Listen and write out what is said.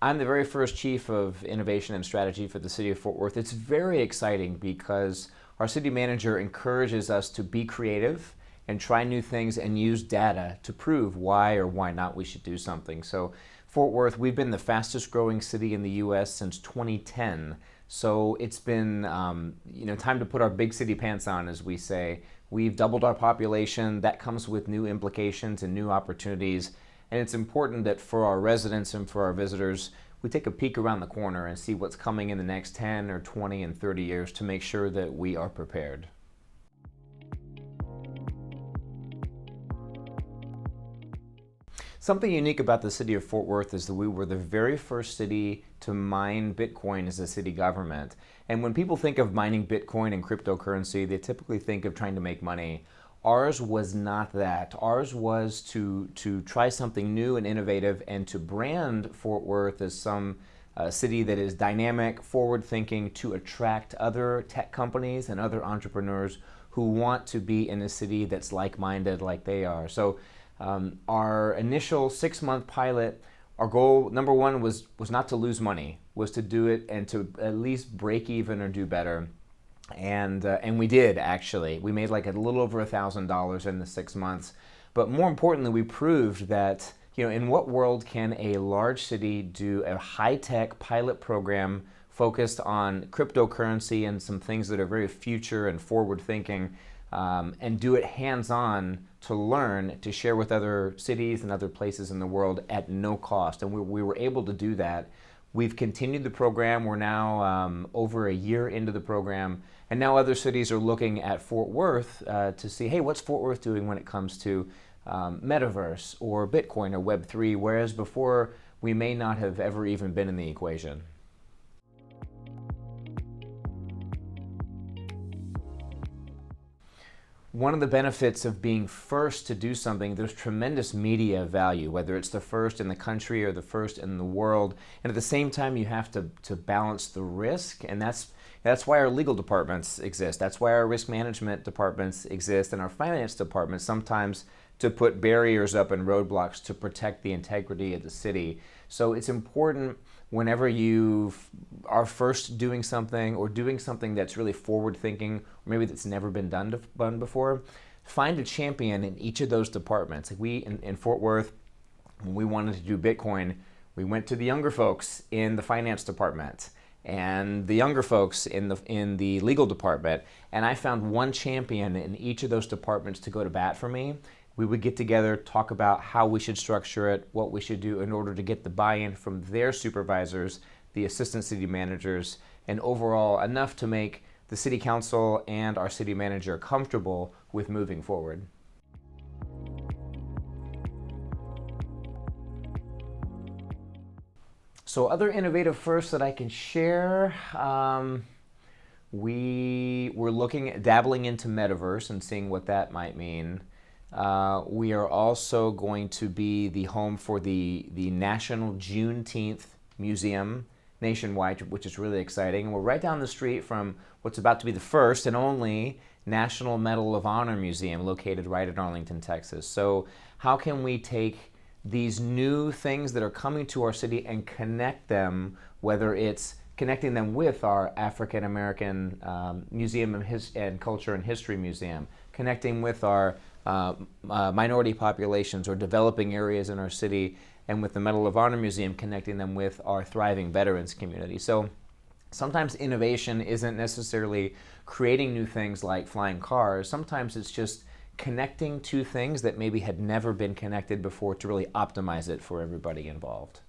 I'm the very first Chief of Innovation and Strategy for the City of Fort Worth. It's very exciting because our city manager encourages us to be creative and try new things and use data to prove why or why not we should do something. So Fort Worth, we've been the fastest growing city in the U.S. since 2010. So it's been time to put our big city pants on, as we say. We've doubled our population. That comes with new implications and new opportunities. And it's important that for our residents and for our visitors, we take a peek around the corner and see what's coming in the next 10 or 20 and 30 years to make sure that we are prepared. Something unique about the city of Fort Worth is that we were the very first city to mine Bitcoin as a city government. And when people think of mining Bitcoin and cryptocurrency, they typically think of trying to make money. Ours was not that. Ours was to try something new and innovative and to brand Fort Worth as some city that is dynamic, forward-thinking, to attract other tech companies and other entrepreneurs who want to be in a city that's like-minded like they are. So our initial 6-month pilot, our goal, number one, was not to lose money, was to do it and to at least break even or do better. And we did, actually. We made like a little over $1,000 in the 6 months. But more importantly, we proved that, in what world can a large city do a high-tech pilot program focused on cryptocurrency and some things that are very future and forward-thinking, and do it hands-on to learn, to share with other cities and other places in the world at no cost. And we were able to do that. We've continued the program. We're now over a year into the program. And now other cities are looking at Fort Worth to see, hey, what's Fort Worth doing when it comes to metaverse or Bitcoin or Web3, whereas before we may not have ever even been in the equation. One of the benefits of being first to do something, there's tremendous media value, whether it's the first in the country or the first in the world. And at the same time, you have to balance the risk, and that's why our legal departments exist. That's why our risk management departments exist, and our finance departments sometimes to put barriers up and roadblocks to protect the integrity of the city. So it's important whenever you are first doing something or doing something that's really forward-thinking, or maybe that's never been done before, find a champion in each of those departments. Like we, in Fort Worth, when we wanted to do Bitcoin, we went to the younger folks in the finance department and the younger folks in the legal department, and I found one champion in each of those departments to go to bat for me. We would get together, talk about how we should structure it, what we should do in order to get the buy-in from their supervisors, the assistant city managers, and overall enough to make the city council and our city manager comfortable with moving forward. So other innovative firsts that I can share, we were looking at dabbling into metaverse and seeing what that might mean. We are also going to be the home for the National Juneteenth Museum nationwide, which is really exciting. And we're right down the street from what's about to be the first and only National Medal of Honor Museum located right in Arlington, Texas. So how can we take these new things that are coming to our city and connect them, whether it's connecting them with our African American Museum and Culture and History Museum, connecting with our minority populations or developing areas in our city, and with the Medal of Honor Museum, connecting them with our thriving veterans community. So sometimes innovation isn't necessarily creating new things like flying cars. Sometimes it's just connecting two things that maybe had never been connected before to really optimize it for everybody involved.